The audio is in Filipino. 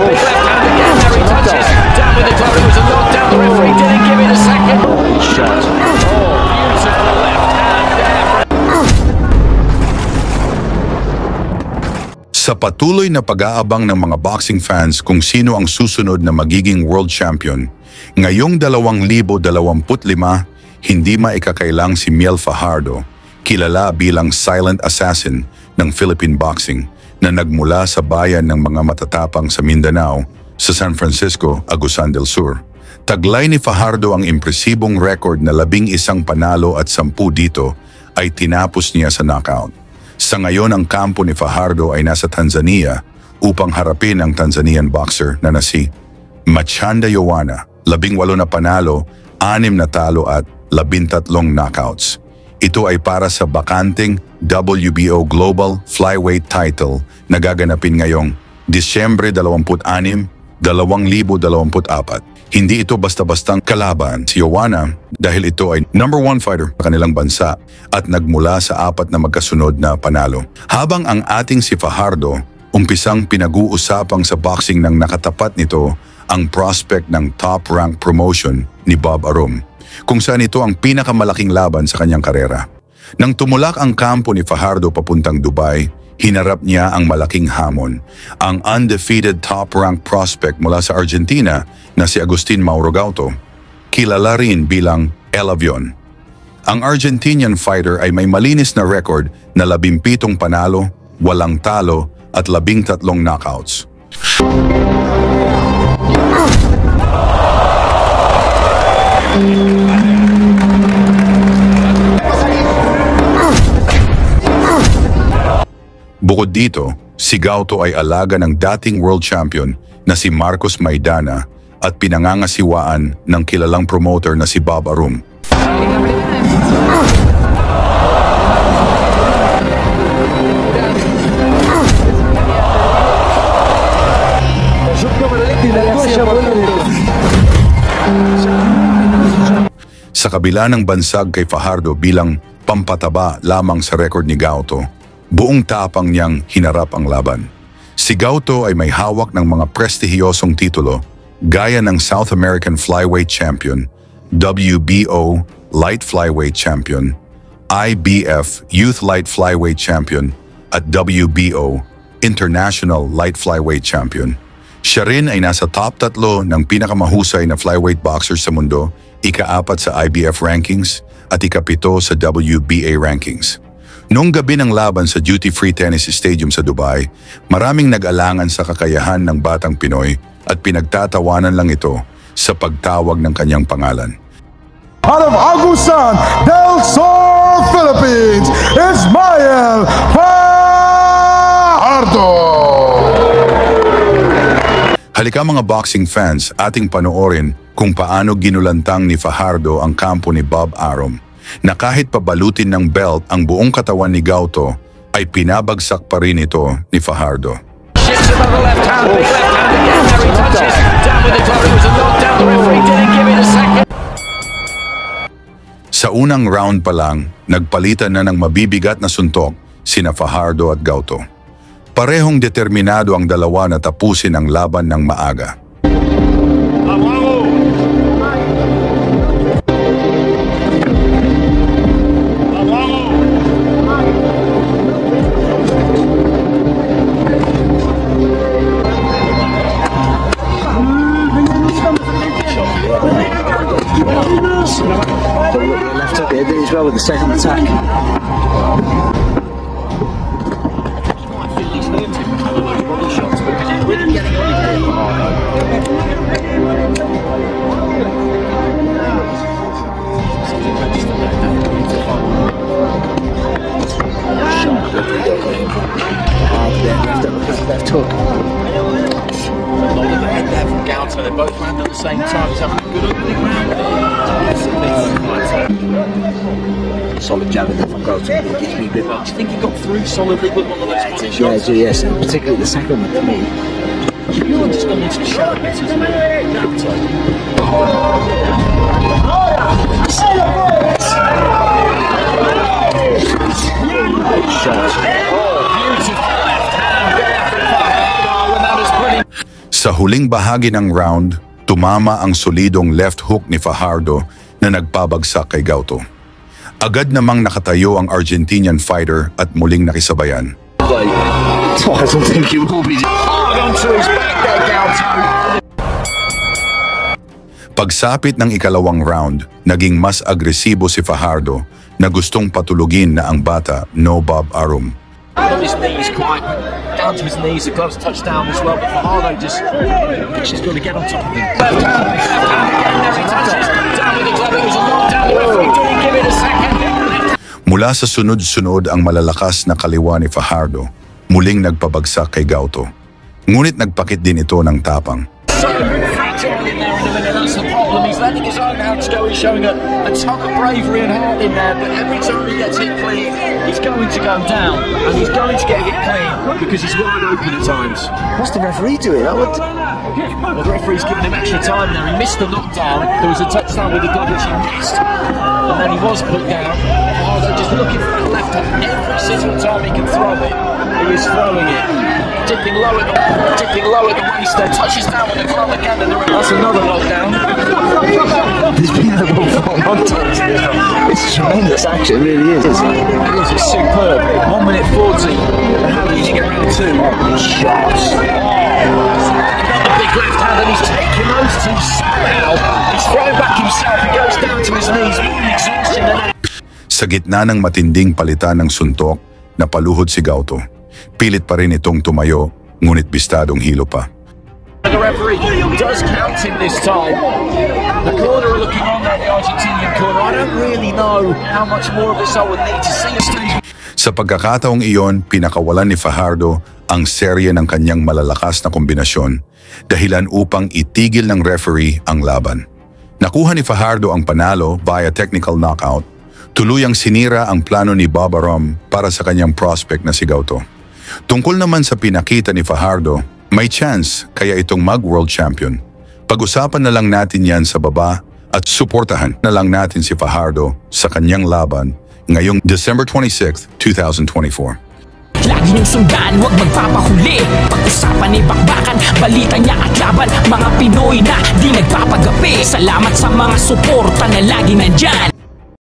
big left hand again. There he touches. Down with the glove. It was a knockdown. The referee didn't give it a second. Shot. Oh, beautiful left hand there. Sa patuloy na pag-aabang ng mga boxing fans kung sino ang susunod na magiging world champion, ngayong 2025, hindi maikakailang si Miel Fajardo, kilala bilang silent assassin ng Philippine boxing na nagmula sa bayan ng mga matatapang sa Mindanao, sa San Francisco, Agusan del Sur. Taglay ni Fajardo ang impresibong record na 11 panalo at 10 dito ay tinapos niya sa knockout. Sa ngayon, ang kampo ni Fajardo ay nasa Tanzania upang harapin ang Tanzanian boxer na si Machanda Ioana, 18 na panalo, 6 na talo at 13 knockouts. Ito ay para sa bakanting WBO Global Flyweight title na gaganapin ngayong Disyembre 26, 2024. Hindi ito basta-bastang kalaban si Ioana dahil ito ay #1 fighter sa kanilang bansa at nagmula sa 4 na magkasunod na panalo. Habang ang ating si Fajardo, umpisang pinag-uusapang sa boxing ng nakatapat nito ang prospect ng top-rank promotion ni Bob Arum, kung saan ito ang pinakamalaking laban sa kanyang karera. Nang tumulak ang kampo ni Fajardo papuntang Dubai, hinarap niya ang malaking hamon, ang undefeated top-rank prospect mula sa Argentina na si Agustin Mauro Gauto, kilala rin bilang El Avion. Ang Argentinian fighter ay may malinis na record na 17 panalo, 8 talo at 13 knockouts. Bukod dito, si Gauto ay alaga ng dating world champion na si Marcos Maidana at pinangangasiwaan ng kilalang promoter na si Bob Arum. Sa kabila ng bansag kay Fajardo bilang pampataba lamang sa record ni Gauto, buong tapang niyang hinarap ang laban. Si Gauto ay may hawak ng mga prestihiyosong titulo gaya ng South American Flyweight Champion, WBO Light Flyweight Champion, IBF Youth Light Flyweight Champion at WBO International Light Flyweight Champion. Siya rin ay nasa top 3 ng pinakamahusay na flyweight boxers sa mundo, ika-4 sa IBF rankings at ika-7 sa WBA rankings. Noong gabi ng laban sa Duty Free Tennis Stadium sa Dubai, maraming nag-alangan sa kakayahan ng batang Pinoy at pinagtatawanan lang ito sa pagtawag ng kanyang pangalan. Out of Agusan del Sur, Philippines, Ismael Fajardo! Halika mga boxing fans, ating panoorin kung paano ginulantang ni Fajardo ang kampo ni Bob Arum, na kahit pabalutin ng belt ang buong katawan ni Gauto, ay pinabagsak pa rin ito ni Fajardo. Shifts another left hand, big left hand again. There he touches. Down with the glove. It was a knockdown. The referee didn't give it a second. Sa unang round pa lang, nagpalitan na ng mabibigat na suntok sina Fajardo at Gauto. Parehong determinado ang dalawa na tapusin ang laban ng maaga. Left hook there, did as well with the second attack. Left hook. They both landed at the same time. He's having a good opening round. Solid jab in there from Gauto. Do you think he got through solidly with one of those body shots? Yes, and particularly the second one for me. You're just going into the shot a bit, isn't Sa huling bahagi ng round, tumama ang solidong left hook ni Fajardo na nagpabagsak kay Gauto. Agad namang nakatayo ang Argentinian fighter at muling nakisabayan. I don't think he will be. Hard onto his back there, Gauto. Pagsapit ng ikalawang round, naging mas agresibo si Fajardo na gustong patulugin na ang bata no Bob Arum. On his knees, quite down to his knees. The gloves touched down as well, but Fajardo just got to get on top of him. Left hand again as he touches down with the glove. It was a knockdown. The referee didn't give it a second. Mula sa sunod-sunod ang malalakas na kaliwa ni Fajardo, muling nagpabagsak kay Gauto. Ngunit nagpakit din ito ng tapang. So fragile in there in the middle. That's the problem. He's letting his own hands go. He's showing a ton of bravery and heart in there, but every time he gets hit clean, he's going to go down, and he's going to get hit clean because he's wide open at times. What's the referee doing? That would. Well, the referee's giving him extra time there. He missed the knockdown. There was a touchdown with the glove which he missed, and then he was put down. They're just looking for that left hand. Every single time he can throw it, he is throwing it. Tipping low at the waist there. Touches down with the glove again, and that's another knockdown. There's been a long time. It's tremendous action, it really is. It is, it's superb. 1 minute 40. And how did you get round two? Shots. Another big left hand, and he's taking those two somehow. He's throwing back himself. He goes down to his knees. Exhaustion. Sa gitna ng matinding palitan ng suntok, napaluhod si Gauto. Pilit pa rin itong tumayo, ngunit bistadong hilo pa. The referee does count him this time. The corner are looking on there, the Argentinian corner. I don't really know how much more of this I would need to see. Sa pagkakataong iyon, pinakawalan ni Fajardo ang serye ng kanyang malalakas na kombinasyon, dahilan upang itigil ng referee ang laban. Nakuha ni Fajardo ang panalo via technical knockout. Tuluyang sinira ang plano ni Bob Arum para sa kanyang prospect na si Gauto. Tungkol naman sa pinakita ni Fajardo, may chance kaya itong mag-world champion. Pag-usapan na lang natin yan sa baba at suportahan na lang natin si Fajardo sa kanyang laban ngayong December 26, 2024. Lagi niyong sundan, huwag magpapahuli. Pag-usapan ni bakbakan, balita niya at laban. Mga Pinoy na di nagpapagapi. Salamat sa mga suporta na lagi nandyan.